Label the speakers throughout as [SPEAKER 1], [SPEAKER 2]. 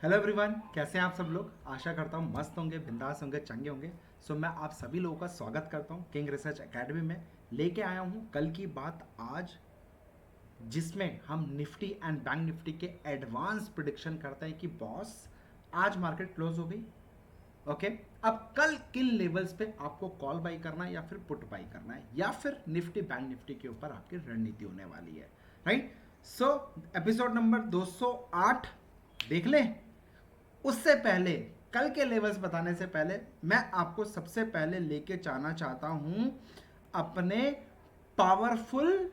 [SPEAKER 1] Hello everyone, कैसे हैं आप सब लोग। आशा करता हूँ मस्त होंगे, बिंदास होंगे, चंगे होंगे। मैं आप सभी लोगों का स्वागत करता हूँ किंग रिसर्च एकेडमी में। लेके आया हूँ कल की बात आज, जिसमें हम निफ्टी एंड बैंक निफ्टी के एडवांस प्रिडिक्शन करते हैं कि बॉस आज मार्केट क्लोज हो गई। ओके, अब कल किन लेवल्स पे आपको कॉल बाई करना है या फिर पुट बाई करना है, या फिर निफ्टी बैंक निफ्टी के ऊपर आपकी रणनीति होने वाली है। राइट। एपिसोड नंबर 208 देख लें। उससे पहले, कल के लेवल्स बताने से पहले, मैं आपको सबसे पहले लेके जाना चाहता हूं अपने पावरफुल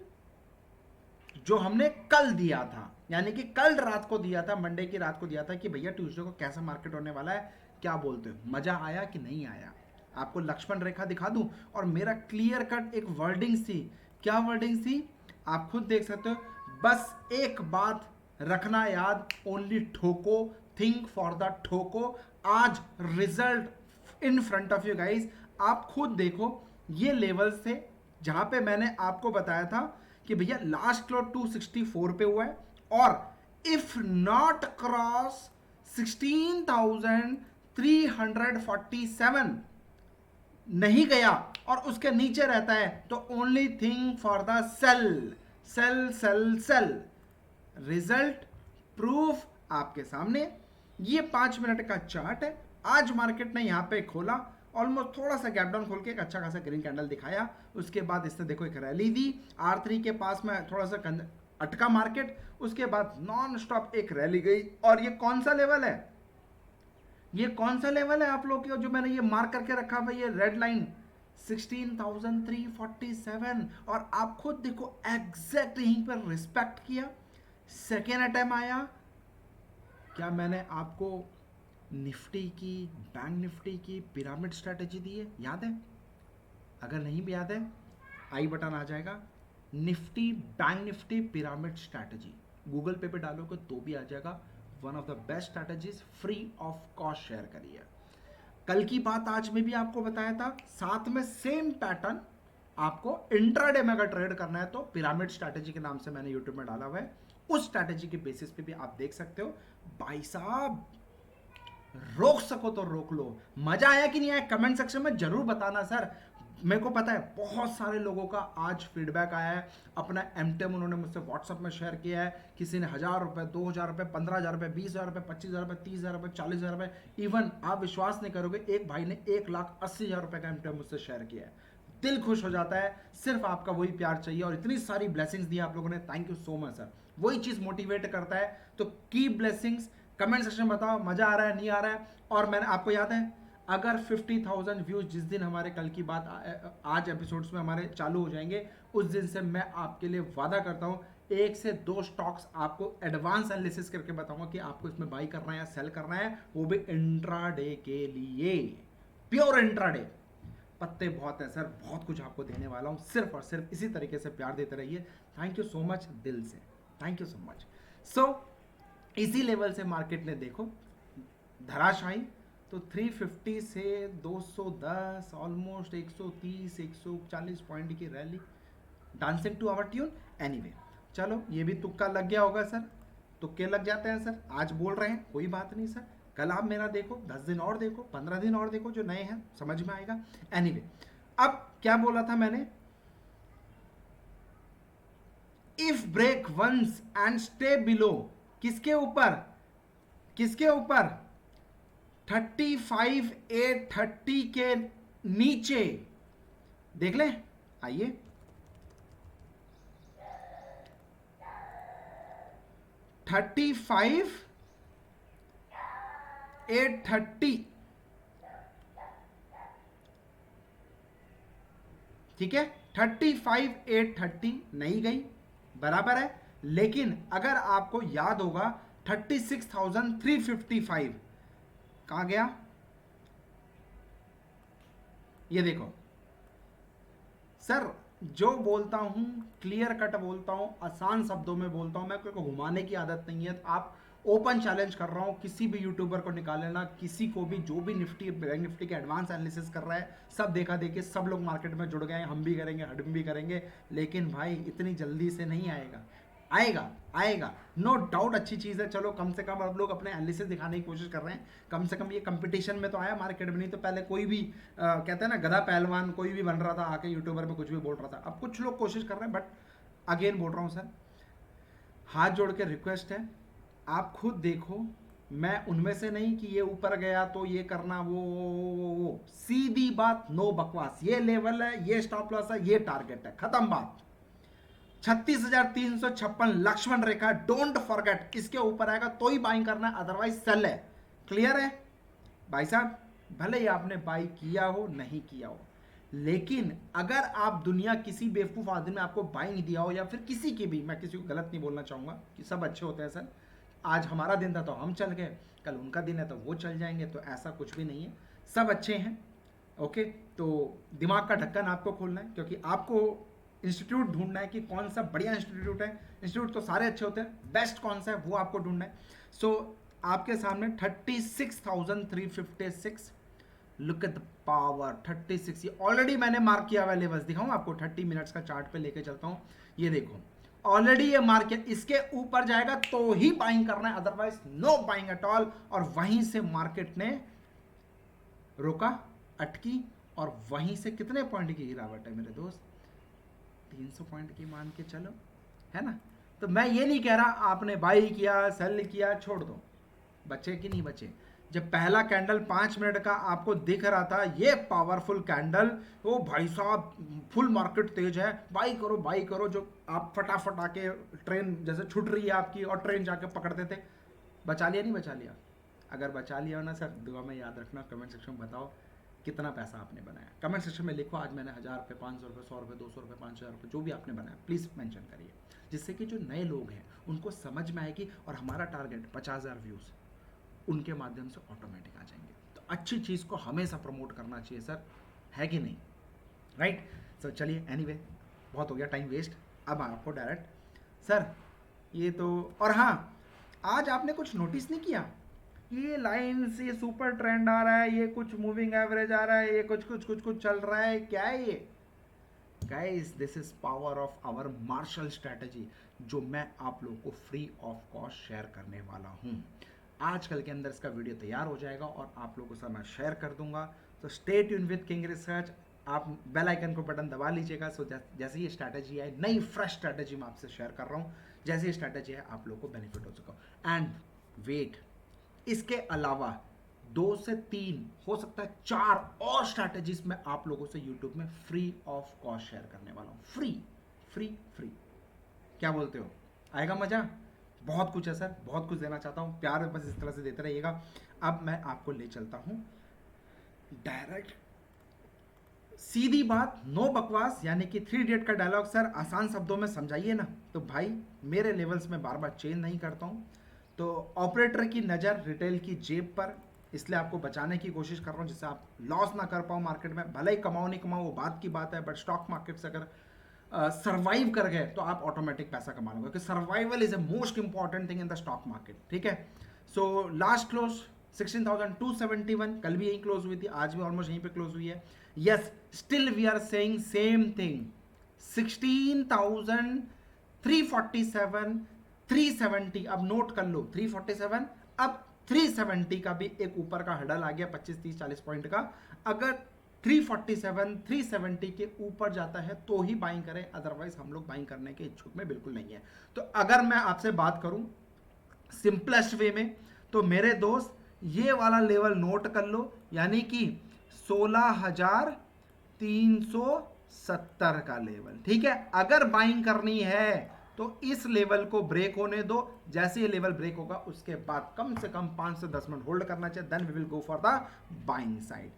[SPEAKER 1] जो हमने कल दिया था, यानी कि कल रात को दिया था, मंडे की रात को दिया था कि भैया ट्यूसडे को कैसा मार्केट होने वाला है। क्या बोलते हो, मजा आया कि नहीं आया। आपको लक्ष्मण रेखा दिखा दूं और मेरा क्लियर कट एक वर्डिंग थी। क्या वर्डिंग थी आप खुद देख सकते हो। बस एक बात रखना याद, ओनली ठोको, थिंक फॉर द ठोको। आज result in front of you guys, आप खुद देखो। ये लेवल्स थे जहां पे मैंने आपको बताया था कि भैया लास्ट क्लोज 264 पे हुआ है, और इफ नॉट क्रॉस 16,347 नहीं गया और उसके नीचे रहता है तो only thing for the sell, sell sell sell. Result proof आपके सामने। ये 5 मिनट का चार्ट है। आज मार्केट ने यहां पे खोला, ऑलमोस्ट थोड़ा सा गैप डाउन खोल के एक अच्छा खासा ग्रीन कैंडल दिखाया। उसके बाद इसने देखो एक रैली दी R3 के पास में, थोड़ा सा अटका मार्केट। उसके बाद नॉन स्टॉप एक रैली गई। और ये कौन सा लेवल है, ये कौन सा लेवल है आप लोग के जो मैंने ये मार्क करके रखा हुआ, ये रेड लाइन 16,347। और आप खुद देखो एग्जैक्ट यहीं पर रिस्पेक्ट किया। सेकेंड अटेम्प्ट आया। क्या मैंने आपको निफ्टी की, बैंक निफ्टी की पिरामिड स्ट्रेटेजी दी है, याद है? अगर नहीं भी याद है, आई बटन आ जाएगा, Nifty bank Nifty pyramid strategy. Google पे डालोगे तो भी आ जाएगा। One of the best strategies, free of cost share करिए। कल की बात आज में भी आपको बताया था, साथ में सेम पैटर्न आपको इंट्राडे में अगर ट्रेड करना है तो पिरामिड स्ट्रैटेजी के नाम से मैंने यूट्यूब में डाला हुआ है। उस स्ट्रैटेजी के बेसिस पे भी आप देख सकते हो। भाई साहब, रोक सको तो रोक लो। मजा आया कि नहीं आया, कमेंट सेक्शन में जरूर बताना सर। मेरे को पता है बहुत सारे लोगों का आज फीडबैक आया है। अपना एमटेम उन्होंने मुझसे व्हाट्सएप में शेयर किया है। किसी ने 1,000 रुपए, 2,000 रुपए, 15,000 रुपए, 20,000 रुपए, 25,000 रुपए, 30,000 रुपए, 40,000 रुपए, इवन आप विश्वास नहीं करोगे, एक भाई ने 1,80,000 रुपए का एमटेम मुझसे शेयर किया है। दिल खुश हो जाता है। सिर्फ आपका वही प्यार चाहिए और इतनी सारी ब्लेसिंग्स दी आप लोगों ने। Thank you so much sir. वही चीज मोटिवेट करता है। तो कीप ब्लेसिंग्स। कमेंट सेक्शन में बताओ मजा आ रहा है नहीं आ रहा है। और मैंने आपको याद है, अगर 50,000 व्यूज जिस दिन हमारे कल की बात आज एपिसोड्स में हमारे चालू हो जाएंगे, उस दिन से मैं आपके लिए वादा करता हूं 1 से 2 स्टॉक्स आपको एडवांस एनालिसिस करके बताऊंगा कि आपको इसमें बाई करना है या सेल करना है, वो भी इंट्राडे के लिए, प्योर इंट्राडे। पत्ते बहुत हैं सर, बहुत कुछ आपको देने वाला हूं। सिर्फ और सिर्फ इसी तरीके से प्यार देते रहिए। थैंक यू सो मच, दिल से थैंक यू सो मच। इसी लेवल से मार्केट ने देखो धराशायी, तो 350 से 210, ऑलमोस्ट 130 140 पॉइंट की rally, dancing to our tune. Anyway, चलो ये भी तुक्का लग गया होगा सर। तुक्के लग जाते हैं सर, आज बोल रहे हैं कोई बात नहीं सर। कल आप मेरा देखो, 10 दिन और देखो, 15 दिन और देखो, जो नए हैं समझ में आएगा। एनीवे, अब क्या बोला था मैंने, if break once and stay below, किसके ऊपर, किसके ऊपर, 35,830 के नीचे। देख ले, आइए, 35,830, ठीक है। 35,830 नहीं गई, बराबर है। लेकिन अगर आपको याद होगा 36,355 कहां गया, ये देखो सर। जो बोलता हूं क्लियर कट बोलता हूं, आसान शब्दों में बोलता हूं, मैं कोई को घुमाने की आदत नहीं है। आप ओपन चैलेंज कर रहा हूं, किसी भी यूट्यूबर को निकाल लेना, किसी को भी, जो भी निफ्टी बैंक निफ्टी के एडवांस एनालिसिस कर रहा है, सब देखा देखिए, सब लोग मार्केट में जुड़ गए हैं। हम भी करेंगे, हम भी करेंगे, लेकिन भाई इतनी जल्दी से नहीं आएगा। आएगा आएगा, नो डाउट अच्छी चीज़ है। चलो कम से कम आप लोग अपने एनालिसिस दिखाने की कोशिश कर रहे हैं, कम से कम ये कंपटीशन में तो आया मार्केट में, नहीं तो पहले कोई भी कहते हैं ना गधा पहलवान कोई भी बन रहा था आके यूट्यूबर पे कुछ भी बोल रहा था। अब कुछ लोग कोशिश कर रहे हैं, बट अगेन बोल रहा हूँ सर, हाथ जोड़ के रिक्वेस्ट है, आप खुद देखो, मैं उनमें से नहीं कि ये ऊपर गया तो ये करना वो सीधी बात, नो बकवास, ये लेवल है, ये स्टॉप लॉस है, ये टारगेट है, खत्म बात। 36,356 लक्ष्मण रेखा, डोंट फॉरगेट, इसके ऊपर आएगा तो ही बाइंग करना, अदरवाइज सेल है। क्लियर है भाई साहब? भले ही आपने बाई किया हो नहीं किया हो, लेकिन अगर आप दुनिया किसी बेवकूफ़ आदमी ने आपको बाई नहीं दिया हो, या फिर किसी की भी, मैं किसी को गलत नहीं बोलना चाहूँगा कि सब अच्छे होते हैं सर, आज हमारा दिन था तो हम चल गए, कल उनका दिन है तो वो चल जाएंगे, तो ऐसा कुछ भी नहीं है, सब अच्छे हैं। ओके, तो दिमाग का ढक्कन आपको खोलना है, क्योंकि आपको इंस्टीट्यूट ढूंढना है कि कौन सा बढ़िया इंस्टीट्यूट है। इंस्टीट्यूट तो सारे अच्छे होते हैं, बेस्ट कौन सा है वो आपको ढूंढना है। सो आपके सामने 36,356, लुक एट द पावर, 36, ये ऑलरेडी मैंने मार्क किया हुआ लेवल्स, दिखाऊं आपको, 30 मिनट्स का चार्ट पे लेके चलता हूं, ये देखो ऑलरेडी ये मार्केट इसके ऊपर जाएगा तो ही बाइंग करना है, otherwise know buying at all. और वहीं से मार्केट ने रोका, अटकी, और वहीं से कितने पॉइंट की गिरावट है मेरे दोस्त, 300 पॉइंट की मान के चलो, है ना। तो मैं ये नहीं कह रहा आपने बाई किया सेल किया छोड़ दो, बचे कि नहीं बचे। जब पहला कैंडल 5 मिनट का आपको दिख रहा था, ये पावरफुल कैंडल, ओ भाई साहब फुल मार्केट तेज है, बाई करो बाई करो, जो आप फटाफट आके ट्रेन जैसे छूट रही है आपकी और ट्रेन जाके पकड़ते थे, बचा लिया नहीं बचा लिया? अगर बचा लिया हो ना सर, दुआ में याद रखना, कमेंट सेक्शन में बताओ कितना पैसा आपने बनाया, कमेंट सेक्शन में लिखो, आज मैंने 1000 रुपये, 500 रुपये, 100 रुपये, 200 रुपये, 5000 रुपये, जो भी आपने बनाया प्लीज़ मेंशन करिए, जिससे कि जो नए लोग हैं उनको समझ में आएगी, और हमारा टारगेट 50,000 व्यूज़ उनके माध्यम से ऑटोमेटिक आ जाएंगे। तो अच्छी चीज़ को हमेशा प्रमोट करना चाहिए सर, है कि नहीं, राइट। सर चलिए एनीवे, बहुत हो गया टाइम वेस्ट, अब आपको डायरेक्ट सर ये तो, और हाँ आज आपने कुछ नोटिस नहीं किया, ये लाइन से सुपर ट्रेंड आ रहा है, ये कुछ मूविंग एवरेज आ रहा है, ये कुछ कुछ कुछ कुछ चल रहा है, क्या है ये guys? This is power of our martial strategy, जो मैं आप लोगों को फ्री ऑफ कॉस्ट शेयर करने वाला हूँ। आजकल के अंदर इसका वीडियो तैयार हो जाएगा और आप लोगों के साथ मैं शेयर कर दूंगा। तो stay tune with king research, आप बेल आइकन को बटन दबा लीजिएगा। सो जैसे ये स्ट्रैटेजी है, नई फ्रेश स्ट्रैटेजी मैं आपसे शेयर कर रहा हूँ, जैसे ये स्ट्रैटेजी है आप लोगों को बेनिफिट हो सका। एंड वेट, इसके अलावा 2 से 3 हो सकता है 4 और स्ट्रैटेजीज मैं आप लोगों से यूट्यूब में फ्री ऑफ कॉस्ट शेयर करने वाला हूँ। फ्री फ्री फ्री, क्या बोलते हो? आएगा मजा? बहुत कुछ है सर, बहुत कुछ देना चाहता हूँ, प्यार बस इस तरह से देते रहिएगा। अब मैं आपको ले चलता हूँ डायरेक्ट, सीधी बात, नो बकवास, यानी कि 3 इडियट का डायलॉग। सर आसान शब्दों में समझाइए ना। तो भाई मेरे लेवल्स में बार बार चेंज नहीं करता हूँ, तो ऑपरेटर की नज़र रिटेल की जेब पर, इसलिए आपको बचाने की कोशिश कर रहा हूँ जिससे आप लॉस ना कर पाओ मार्केट में। भले ही कमाओ नहीं कमाओ वो बात की बात है, बट स्टॉक मार्केट से अगर सर्वाइव कर गए तो आप ऑटोमेटिक पैसा कमा लोगे, क्योंकि survival is a most important thing in the stock market, ठीक है। सो लास्ट क्लोज 16,271, कल भी यही क्लोज हुई थी, आज भी ऑलमोस्ट यहीं पे क्लोज हुई है। Yes, still we are saying same thing, 16,347, 370, अब नोट कर लो 347, अब 370 का भी एक ऊपर का हडल आ गया 25, 30, 40 पॉइंट का। अगर 347, 370 के ऊपर जाता है तो ही बाइंग करें, अदरवाइज हम लोग बाइंग करने के इच्छुक में बिल्कुल नहीं है। तो अगर मैं आपसे बात करूं सिंपलेस्ट वे में, तो मेरे दोस्त ये वाला लेवल नोट कर लो, यानी कि 16,370 का लेवल, ठीक है। अगर बाइंग करनी है तो इस लेवल को ब्रेक होने दो, जैसे ये लेवल ब्रेक होगा उसके बाद कम से कम 5 से 10 मिनट होल्ड करना चाहिए, then we will go for the buying side,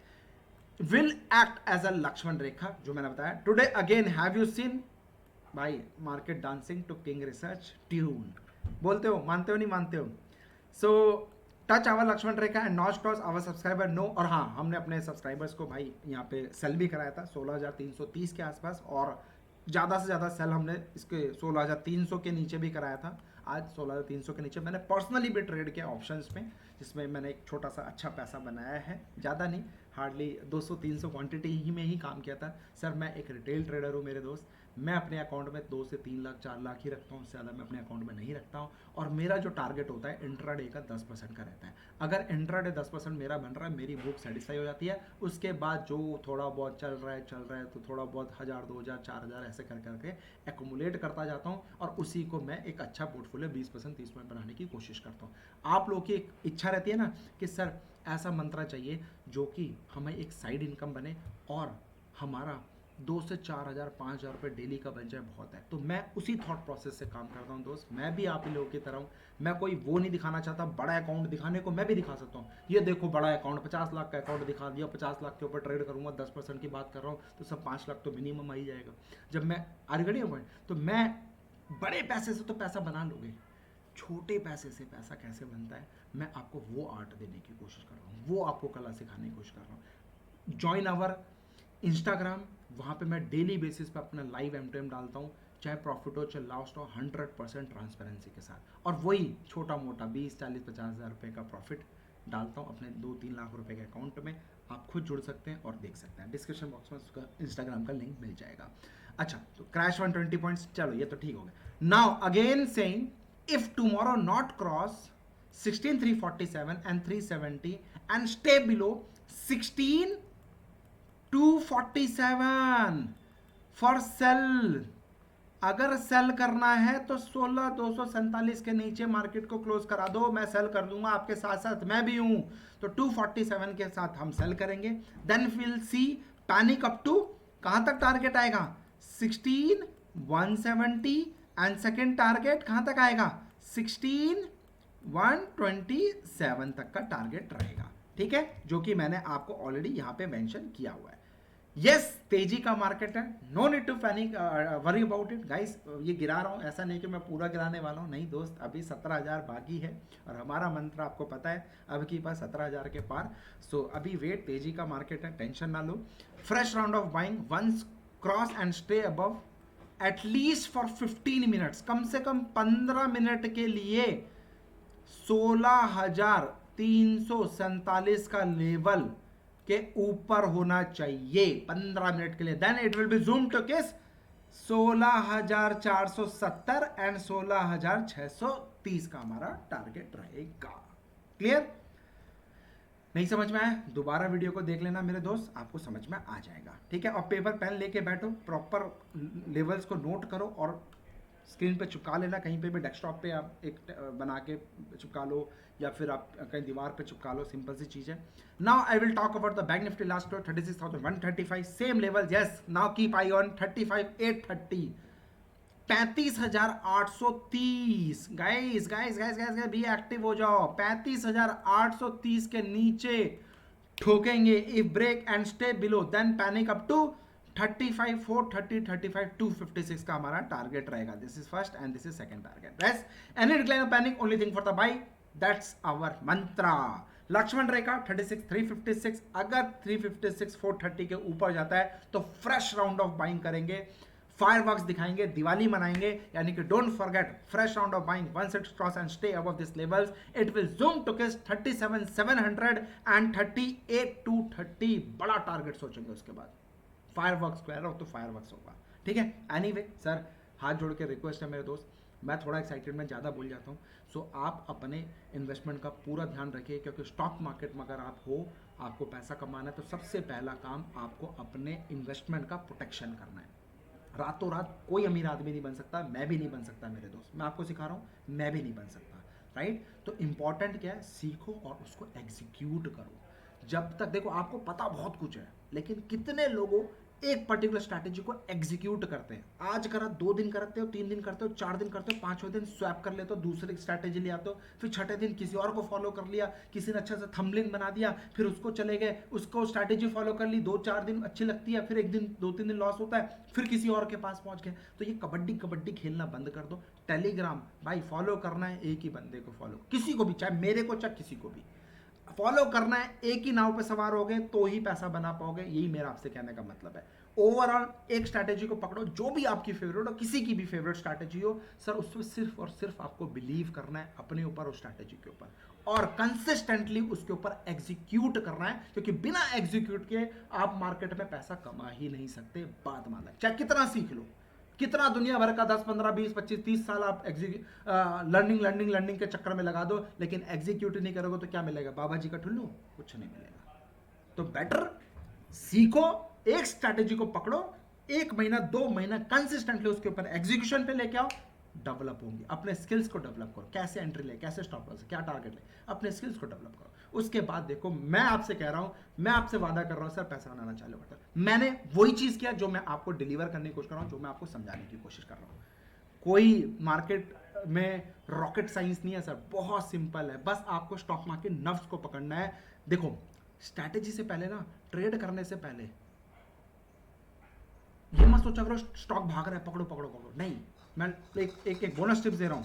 [SPEAKER 1] will act as a Lakshman rekha, जो मैंने बताया। Today again have you seen भाई market dancing to king research tune, बोलते हो, मानते हो नहीं मानते हो? So touch our Lakshman rekha and not cross our subscriber no. और हाँ, हमने अपने सब्सक्राइबर्स को भाई यहाँ पे सेल भी कराया था 16,330 के आसपास, और ज़्यादा से ज़्यादा सेल हमने इसके 16,300 के नीचे भी कराया था। आज 16,300 के नीचे मैंने पर्सनली भी ट्रेड किया ऑप्शंस में, जिसमें मैंने एक छोटा सा अच्छा पैसा बनाया है, ज़्यादा नहीं, हार्डली 200-300 क्वांटिटी ही में ही काम किया था। सर मैं एक रिटेल ट्रेडर हूँ मेरे दोस्त, मैं अपने अकाउंट में 2 से 3 लाख 4 लाख ही रखता हूँ, उससे ज़्यादा मैं अपने अकाउंट में नहीं रखता हूँ। और मेरा जो टारगेट होता है इंट्राडे का 10% का रहता है। अगर इंट्राडे 10% मेरा बन रहा है, मेरी बुक सेटिस्फाई हो जाती है। उसके बाद जो थोड़ा बहुत चल रहा है तो थोड़ा बहुत 1000 2000 4000 ऐसे कर करके एक्यूमुलेट करता जाता हूँ, और उसी को मैं एक अच्छा पोर्टफोलियो 20% 30% बनाने की कोशिश करता हूँ। आप लोगों की एक इच्छा रहती है ना कि सर ऐसा मंत्रा चाहिए जो कि हमें एक साइड इनकम बने और हमारा 2 से 4000 5000 रुपये डेली का बन जाए, बहुत है। तो मैं उसी थॉट प्रोसेस से काम करता हूँ दोस्त। मैं भी आप ही लोगों की तरह हूँ। मैं कोई वो नहीं दिखाना चाहता, बड़ा अकाउंट दिखाने को मैं भी दिखा सकता हूँ, ये देखो बड़ा अकाउंट 50 लाख का अकाउंट दिखा दिया, 50 लाख के ऊपर ट्रेड करूँगा, 10% की बात कर रहा हूँ तो सब 5 लाख तो मिनिमम आ ही जाएगा। जब मैं आरगड़ी पॉइंट, तो मैं बड़े पैसे से तो पैसा बना लोगे, छोटे पैसे से पैसा कैसे बनता है मैं आपको वो आर्ट देने की कोशिश कर रहा हूँ, वो आपको कला सिखाने की कोशिश कर रहा हूँ। ज्वाइन आवर इंस्टाग्राम, वहाँ पे मैं डेली बेसिस पे अपना लाइव एम डालता हूँ, चाहे प्रॉफिट हो चाहे लॉस हो, 100% ट्रांसपेरेंसी के साथ। और वही छोटा मोटा 20 40 50 हज़ार रुपये का प्रॉफिट डालता हूँ अपने 2 3 लाख रुपए के अकाउंट में। आप खुद जुड़ सकते हैं और देख सकते हैं, डिस्क्रिप्शन बॉक्स में उसका इंस्टाग्राम का लिंक मिल जाएगा। अच्छा, तो क्रैश 120 पॉइंट्स, चलो ये तो ठीक हो गया। Now again saying, if tomorrow not cross 16347 and 370 and stay below 16247 for sale, अगर सेल करना है तो 16247 के नीचे मार्केट को क्लोज करा दो, मैं सेल कर दूंगा, आपके साथ साथ मैं भी हूं। तो 247 के साथ हम सेल करेंगे। Then will see panic up to, कहां तक टारगेट आएगा 16170, एंड सेकेंड टारगेट कहां तक आएगा 16127 तक का टारगेट रहेगा। ठीक है, जो कि मैंने आपको ऑलरेडी यहां पे मेंशन किया हुआ है। यस, तेजी का मार्केट है, no need to panic, worry about it guys. ये गिरा रहा हूँ, ऐसा नहीं कि मैं पूरा गिराने वाला हूँ, नहीं दोस्त, अभी 17,000 बाकी है और हमारा मंत्र आपको पता है अब की पास 17,000 के पार। सो अभी वेट, तेजी का मार्केट है, टेंशन ना लो। Fresh round of buying, once cross and stay above at least for 15 minutes, कम से कम 15 मिनट के लिए 16,347 का लेवल के ऊपर होना चाहिए 15 मिनट के लिए। Then it will be zoom to kiss 16,470 and 16,630 का हमारा टारगेट रहेगा। क्लियर? नहीं समझ में आया, दोबारा वीडियो को देख लेना मेरे दोस्त, आपको समझ में आ जाएगा। ठीक है, और पेपर पेन लेके बैठो, प्रॉपर लेवल्स को नोट करो और स्क्रीन पे चिपका लेना, कहीं पे भी डेस्कटॉप पे आप एक बना के चिपका लो या फिर आप कहीं दीवार पे चिपका लो, सिंपल सी चीज़ है। Now I will talk about the bank Nifty last 36,135 same level. Yes, now keep eye on 35,830, 35,830। Guys guys guys guys भी एक्टिव हो जाओ, 35,830 के नीचे ठोकेंगे। If break and stay below then panic up to 35,430, 35,256 का हमारा टारगेट रहेगा। This is first and this is second target. Yes, any decline of panic, only thing for the buy, that's our मंत्रा। लक्ष्मण रेखा 36,356, अगर 356,430 के ऊपर जाता है तो फ्रेश राउंड ऑफ बाइंग करेंगे, फायरवर्क्स दिखाएंगे, दिवाली मनाएंगे, यानी कि don't forget fresh round of buying, once it cross and stay above this levels it will zoom to kiss 37,700 and 38,230। बड़ा टारगेट सोचेंगे उसके बाद, फायरवर्क्स कह रहा हूं तो फायरवर्क्स होगा। ठीक है, एनीवे सर हाथ जोड़ के रिक्वेस्ट है मेरे दोस्त, मैं थोड़ा एक्साइटेड में ज़्यादा बोल जाता हूँ। सो आप अपने इन्वेस्टमेंट का पूरा ध्यान रखिए, क्योंकि स्टॉक मार्केट में अगर आप हो, आपको पैसा कमाना है तो सबसे पहला काम आपको अपने इन्वेस्टमेंट का प्रोटेक्शन करना है। रातों रात कोई अमीर आदमी नहीं बन सकता, मैं भी नहीं बन सकता मेरे दोस्त, मैं आपको सिखा रहा हूँ, मैं भी नहीं बन सकता। राइट? तो इंपॉर्टेंट क्या है, सीखो और उसको एग्जीक्यूट करो। जब तक देखो आपको पता बहुत कुछ है, लेकिन कितने लोगों एक पर्टिकुलर स्ट्रैटेजी को एग्जीक्यूट करते हैं। आज करा, 2 दिन करते हो, 3 दिन करते हो, 4 दिन करते हो, 5वें दिन स्वैप कर लेते हो, दूसरी स्ट्रैटेजी ले आते हो, फिर 6ठे दिन किसी और को फॉलो कर लिया, किसी ने अच्छा सा थंबनेल बना दिया, फिर उसको चले गए, उसको स्ट्रैटेजी फॉलो कर ली, 2-4 दिन अच्छी लगती है, फिर एक दिन 2-3 दिन लॉस होता है, फिर किसी और के पास पहुंच गए। तो ये कबड्डी खेलना बंद कर दो। टेलीग्राम भाई फॉलो करना है, एक ही बंदे को फॉलो, किसी को भी, चाहे मेरे को चाहे किसी को भी फॉलो करना है। एक ही नाव पे सवार हो गए तो ही पैसा बना पाओगे, यही मेरा आपसे कहने का मतलब है। ओवरऑल एक स्ट्रैटेजी को पकड़ो, जो भी आपकी फेवरेट हो, किसी की भी फेवरेट स्ट्रैटेजी हो सर, उसमें सिर्फ और सिर्फ आपको बिलीव करना है अपने ऊपर, उस स्ट्रैटेजी के ऊपर, और कंसिस्टेंटली उसके ऊपर एग्जीक्यूट करना है, क्योंकि बिना एग्जीक्यूट के आप मार्केट में पैसा कमा ही नहीं सकते। बात मान लो, चाहे कितना सीख लो, कितना दुनिया भर का 10 15 20 25 30 साल आप लर्निंग के चक्कर में लगा दो, लेकिन एग्जीक्यूट नहीं करोगे तो क्या मिलेगा? बाबा जी का ठुल्लू, कुछ नहीं मिलेगा। तो बेटर सीखो, एक स्ट्रैटेजी को पकड़ो, 1 महीना 2 महीना कंसिस्टेंटली उसके ऊपर एग्जीक्यूशन पे लेके आओ, डेवलप होंगे। अपने स्किल्स को डेवलप करो, कैसे एंट्री ले, कैसे स्टॉप लॉस, क्या टारगेट ले, अपने स्किल्स को डेवलप करो। उसके बाद देखो, मैं आपसे कह रहा हूं, मैं आपसे वादा कर रहा हूं सर, पैसा बनाना चालू करता हूं। मैंने वही चीज किया जो मैं आपको डिलीवर करने की कोशिश कर रहा हूं, जो मैं आपको समझाने की कोशिश कर रहा हूं। कोई मार्केट में रॉकेट साइंस नहीं है सर, बहुत सिंपल है। बस आपको स्टॉक मार्केट नर्व्स को पकड़ना है। देखो, स्ट्रैटेजी से पहले ना, ट्रेड करने से पहले ये मत सोचा करो स्टॉक भाग रहा है पकड़ो पकड़ो पकड़ो, नहीं। मैं एक बोनस टिप्स दे रहा हूं।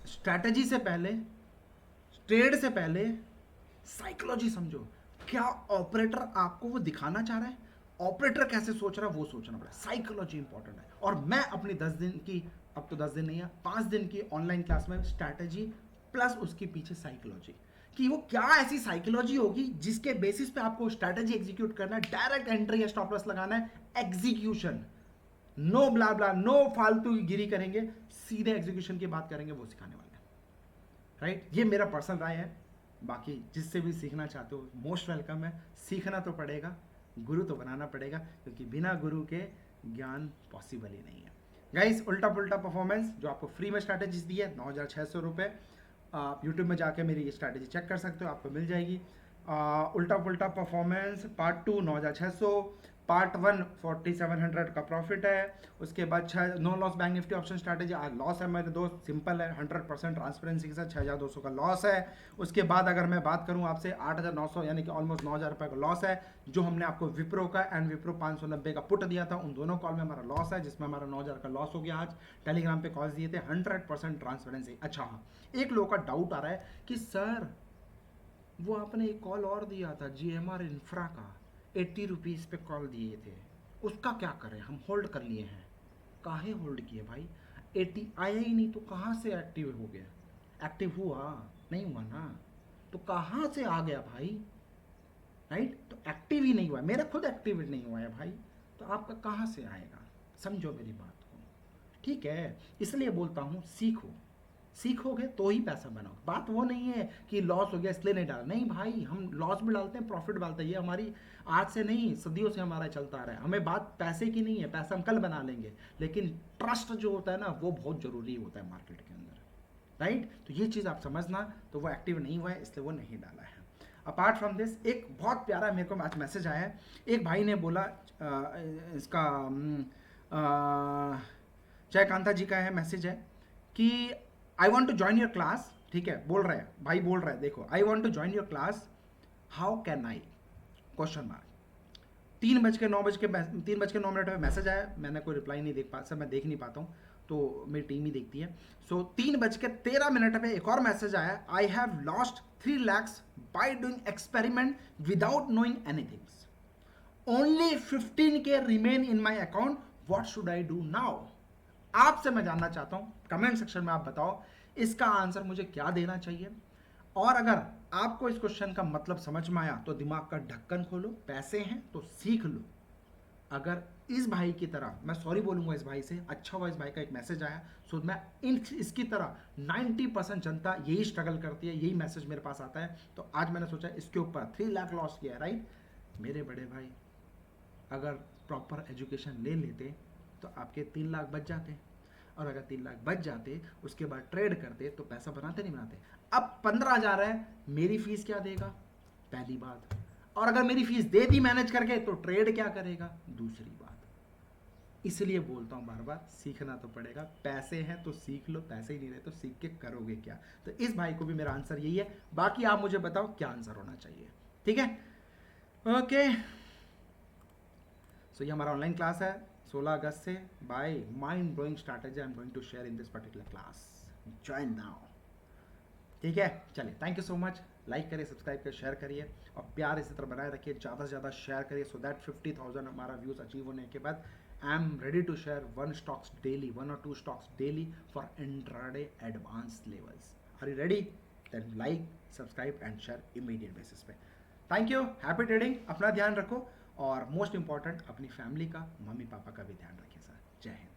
[SPEAKER 1] स्ट्रैटेजी से पहले, ट्रेड से पहले साइकोलॉजी समझो। क्या ऑपरेटर आपको वो दिखाना चाह रहा है, ऑपरेटर कैसे सोच रहा है, वो सोचना पड़ा। साइकोलॉजी इंपॉर्टेंट है। और मैं अपनी 10 दिन की, अब तो 10 दिन नहीं है, 5 दिन की ऑनलाइन क्लास में स्ट्रैटेजी प्लस उसके पीछे साइकोलॉजी, कि वो क्या ऐसी साइकोलॉजी होगी जिसके बेसिस पे आपको स्ट्रैटेजी एग्जीक्यूट करना है, डायरेक्ट एंट्री या स्टॉप लॉस लगाना है, एग्जीक्यूशन, नो ब्ला ब्ला, नो फालतू गिरी करेंगे, सीधे एग्जीक्यूशन की बात करेंगे, वो सिखाने वाले हैं। राइट, ये मेरा पर्सनल राय है। बाकी जिससे भी सीखना चाहते हो मोस्ट वेलकम है। सीखना तो पड़ेगा, गुरु तो बनाना पड़ेगा, क्योंकि बिना गुरु के ज्ञान पॉसिबल ही नहीं है। गाइस, उल्टा पुल्टा परफॉर्मेंस जो आपको फ्री में स्ट्रैटेजीज दी है, 9,600 रुपये। आप यूट्यूब में जाके मेरी स्ट्रैटेजी चेक कर सकते हो, आपको मिल जाएगी। उल्टा पुल्टा परफॉर्मेंस पार्ट 2 9,600, पार्ट 1 4,700 का प्रॉफिट है। उसके बाद no loss bank Nifty option strategy, आज लॉस है मेरे दोस्त, सिंपल है, 100% ट्रांसपेरेंसी के साथ 6,200 का लॉस है। उसके बाद अगर मैं बात करूं आपसे, 8,900 यानी कि ऑलमोस्ट 9,000 रुपये का लॉस है, जो हमने आपको विप्रो का एंड विप्रो 590 का पुट दिया था, उन दोनों कॉल में हमारा लॉस है, जिसमें हमारा 9,000 का लॉस हो गया। आज टेलीग्राम पे कॉल्स दिए थे, 100% ट्रांसपेरेंसी। अच्छा हाँ, एक लोगों का डाउट आ रहा है कि सर वो आपने एक कॉल और दिया था GMR इंफ्रा का, 80 रुपीज़ पे कॉल दिए थे, उसका क्या करें? हम होल्ड कर लिए हैं। काहे होल्ड किए भाई? 80 आया ही नहीं तो कहाँ से एक्टिव हो गया? एक्टिव हुआ नहीं हुआ ना, तो कहाँ से आ गया भाई? राइट, तो एक्टिव ही नहीं हुआ, मेरा खुद एक्टिवेट नहीं हुआ है भाई, तो आपका कहाँ से आएगा? समझो मेरी बात को, ठीक है? इसलिए बोलता हूँ सीखो, सीखोगे तो ही पैसा बनाओ। बात वो नहीं है कि लॉस हो गया इसलिए नहीं डाला, नहीं भाई, हम लॉस भी डालते हैं, प्रॉफिट डालते हैं, ये हमारी आज से नहीं सदियों से हमारा चलता आ रहा है। हमें बात पैसे की नहीं है, पैसा हम कल बना लेंगे, लेकिन ट्रस्ट जो होता है ना, वो बहुत जरूरी होता है मार्केट के अंदर। राइट, तो ये चीज़ आप समझना। तो वो एक्टिव नहीं हुआ है इसलिए वो नहीं डाला है। अपार्ट फ्रॉम दिस, एक बहुत प्यारा मेरे को आज मैसेज आया है। एक भाई ने बोला, इसका जयकांता जी का है, मैसेज है कि I want to join your class. ठीक है, बोल रहे हैं भाई, बोल रहे हैं, देखो, I want to join your class, how can I, question mark. 3:09 में मैसेज आया, मैंने कोई रिप्लाई नहीं देख पा, सर मैं देख नहीं पाता हूँ, तो मेरी टीम ही देखती है। सो 3:13 पे एक और मैसेज आया, I have lost 3 lakhs by doing experiment without knowing anything, only 15K remain in my account, what should I do now? आपसे मैं जानना चाहता हूं, कमेंट सेक्शन में आप बताओ इसका आंसर मुझे क्या देना चाहिए। और अगर आपको इस क्वेश्चन का मतलब समझ में आया तो दिमाग का ढक्कन खोलो, पैसे हैं तो सीख लो। अगर इस भाई की तरह, मैं सॉरी बोलूंगा इस भाई से, अच्छा हुआ इस भाई का एक मैसेज आया, सो मैं इसकी तरह 90% जनता यही स्ट्रगल करती है, यही मैसेज मेरे पास आता है, तो आज मैंने सोचा इसके ऊपर 3 लाख लॉस किया है। राइट, मेरे बड़े भाई, अगर प्रॉपर एजुकेशन ले लेते तो आपके 3 लाख बच जाते, और अगर 3 लाख बच जाते उसके बाद ट्रेड करते तो पैसा बनाते नहीं बनाते। अब 15,000 है, मेरी फीस क्या देगा? पहली बात। और अगर मेरी फीस दे दी मैनेज करके तो ट्रेड क्या करेगा? दूसरी बात। इसलिए बोलता हूं बार बार, सीखना तो पड़ेगा, पैसे हैं तो सीख लो, पैसे ही नहीं रहे तो सीख के करोगे क्या? तो इस भाई को भी मेरा आंसर यही है, बाकी आप मुझे बताओ क्या आंसर होना चाहिए। ठीक है, ओके। सो ये हमारा ऑनलाइन क्लास है 16 अगस्त से, by mind blowing strategy I am going to share in this particular class, join now. ठीक है, चलिए, thank you so much. Like करिए, सब्सक्राइब करिए, शेयर करिए, और प्यार इसी तरह बनाए रखिए, ज़्यादा से ज़्यादा शेयर करिए, सो दैट 50,000 हमारा व्यूज़ अचीव होने के बाद I am ready to share 1 stocks daily, 1 or 2 stocks daily for intraday advance levels. Are you ready? Then like, subscribe and share immediate basis पे। थैंक यू, हैप्पी ट्रेडिंग, अपना ध्यान रखो। और most important अपनी family का, mummy papa का भी ध्यान रखें सर। जय हिंद।